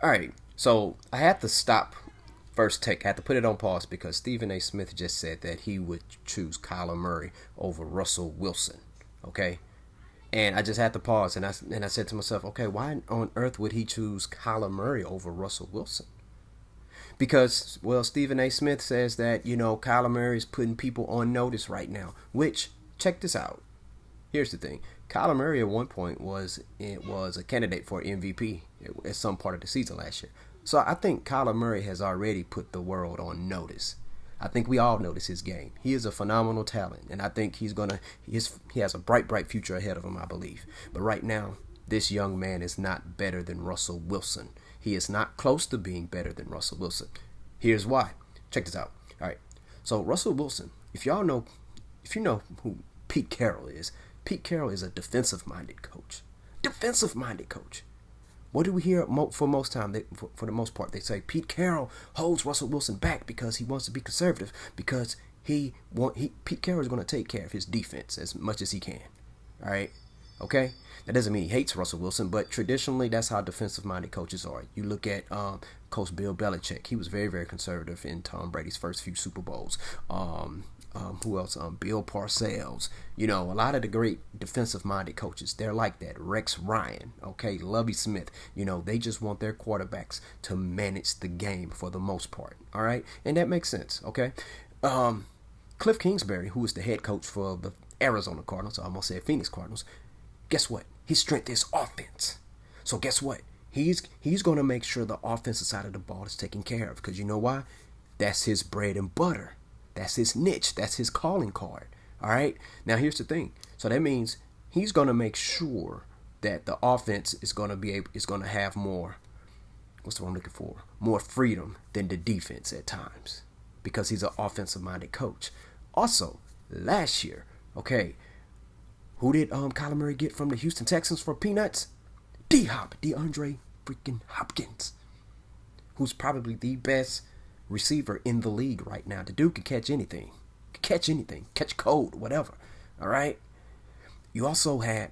All right. So I had to stop first take. I had to put it on pause because Stephen A. Smith just said that he would choose Kyler Murray over Russell Wilson. Okay. And I just had to pause and I said to myself, okay, why on earth would he choose Kyler Murray over Russell Wilson? Because, well, Stephen A. Smith says that, Kyler Murray is putting people on notice right now. Which, check this out. Here's the thing. Kyler Murray at one point was a candidate for MVP at some part of the season last year. So I think Kyler Murray has already put the world on notice. I think we all notice his game. He is a phenomenal talent, and I think he has a bright future ahead of him, I believe. But right now, this young man is not better than Russell Wilson. He is not close to being better than Russell Wilson. Here's why. Check this out. All right. So Russell Wilson, if you know who Pete Carroll is, Pete Carroll is a defensive-minded coach. Defensive-minded coach. What do we hear for most time? For the most part, they say Pete Carroll holds Russell Wilson back because he wants to be conservative. Because Pete Carroll is going to take care of his defense as much as he can. All right, okay. That doesn't mean he hates Russell Wilson, but traditionally that's how defensive-minded coaches are. You look at Coach Bill Belichick. He was very conservative in Tom Brady's first few Super Bowls. Who else? Bill Parcells. A lot of the great defensive-minded coaches, they're like that. Rex Ryan, okay, Lovie Smith. They just want their quarterbacks to manage the game for the most part. All right, and that makes sense. Okay, Cliff Kingsbury, who is the head coach for the Arizona Cardinals, I almost said Phoenix Cardinals. Guess what? His strength is offense. So guess what? He's going to make sure the offensive side of the ball is taken care of because you know why? That's his bread and butter. That's his niche. That's his calling card. All right. Now here's the thing. So that means he's going to make sure that the offense is going to have more. What's the one I'm looking for? More freedom than the defense at times, because he's an offensive-minded coach. Also, last year, okay, who did Kyler Murray get from the Houston Texans for peanuts? DeAndre freaking Hopkins, who's probably the best receiver in the league right now. The dude can catch anything. Catch cold, whatever. All right? You also had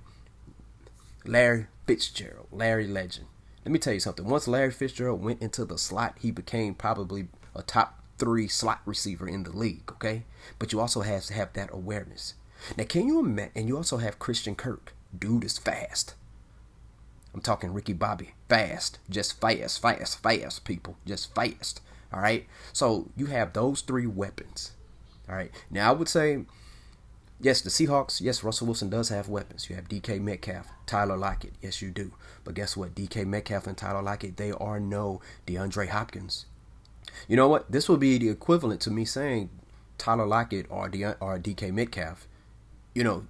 Larry Fitzgerald, Larry Legend. Let me tell you something. Once Larry Fitzgerald went into the slot, he became probably a top 3 slot receiver in the league, okay? But you also have to have that awareness. Now, can you imagine? And you also have Christian Kirk. Dude is fast. I'm talking Ricky Bobby. Fast. Just fast, people. Just fast. All right? So you have those 3 weapons. All right? Now, I would say, yes, the Seahawks, yes, Russell Wilson does have weapons. You have DK Metcalf, Tyler Lockett. Yes, you do. But guess what? DK Metcalf and Tyler Lockett, they are no DeAndre Hopkins. You know what? This would be the equivalent to me saying Tyler Lockett or DK Metcalf.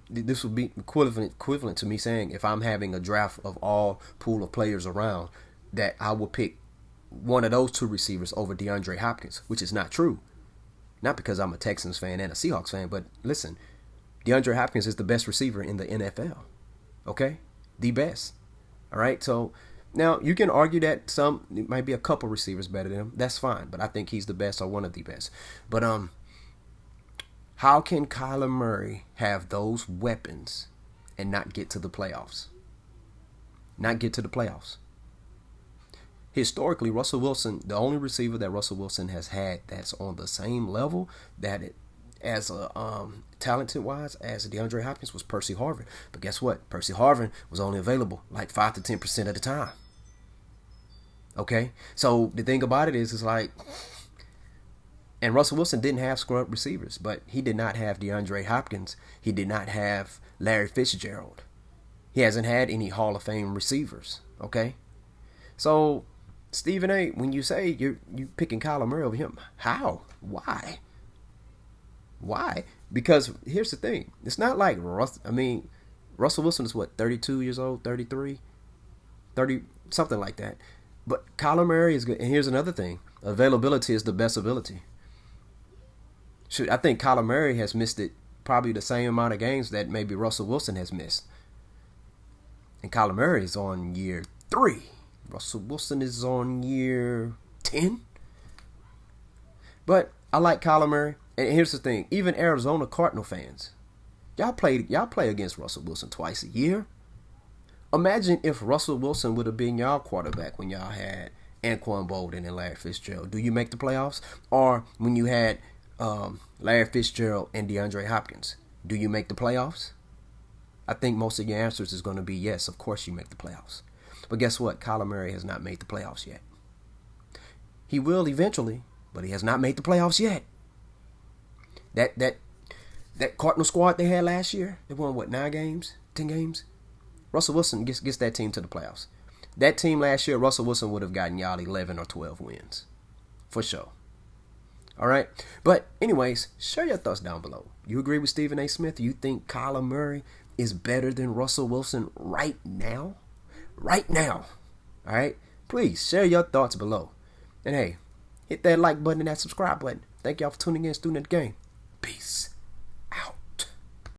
This would be equivalent to me saying if I'm having a draft of all pool of players around, that I will pick one of those 2 receivers over DeAndre Hopkins, which is not true. Not because I'm a Texans fan and a Seahawks fan, but listen, DeAndre Hopkins is the best receiver in the NFL. Okay? The best. All right? So now you can argue that it might be a couple receivers better than him. That's fine, but I think he's the best or one of the best. But how can Kyler Murray have those weapons and not get to the playoffs? Historically, Russell Wilson, the only receiver that Russell Wilson has had that's on the same level as talented wise as DeAndre Hopkins was Percy Harvin. But guess what? Percy Harvin was only available like 5 to 10% of the time. Okay? So the thing about it is like, and Russell Wilson didn't have scrub receivers, but he did not have DeAndre Hopkins. He did not have Larry Fitzgerald. He hasn't had any Hall of Fame receivers. Okay? So, Stephen A., when you say you picking Kyler Murray over him, how? Why? Because here's the thing. It's not like Russell Wilson is what, 32 years old, 33? 30, something like that. But Kyler Murray is good. And here's another thing. Availability is the best ability. I think Kyler Murray has missed it probably the same amount of games that maybe Russell Wilson has missed. And Kyler Murray is on year 3. Russell Wilson is on year 10. But I like Kyler Murray. And here's the thing. Even Arizona Cardinal fans, y'all play against Russell Wilson twice a year. Imagine if Russell Wilson would have been y'all quarterback when y'all had Anquan Bolden and Larry Fitzgerald, do you make the playoffs? Or when you had Larry Fitzgerald and DeAndre Hopkins, do you make the playoffs? I think most of your answers is going to be yes, of course you make the playoffs. But guess what? Kyler Murray has not made the playoffs yet. He will eventually, but he has not made the playoffs yet. That Cardinal squad they had last year, they won what, 9 games, 10 games? Russell Wilson gets that team to the playoffs. That team last year, Russell Wilson would have gotten y'all 11 or 12 wins. For sure. All right? But anyways, share your thoughts down below. You agree with Stephen A. Smith? You think Kyler Murray is better than Russell Wilson right now? Right now. All right? Please share your thoughts below. And hey, hit that like button and that subscribe button. Thank y'all for tuning in, Student of the Game. Peace.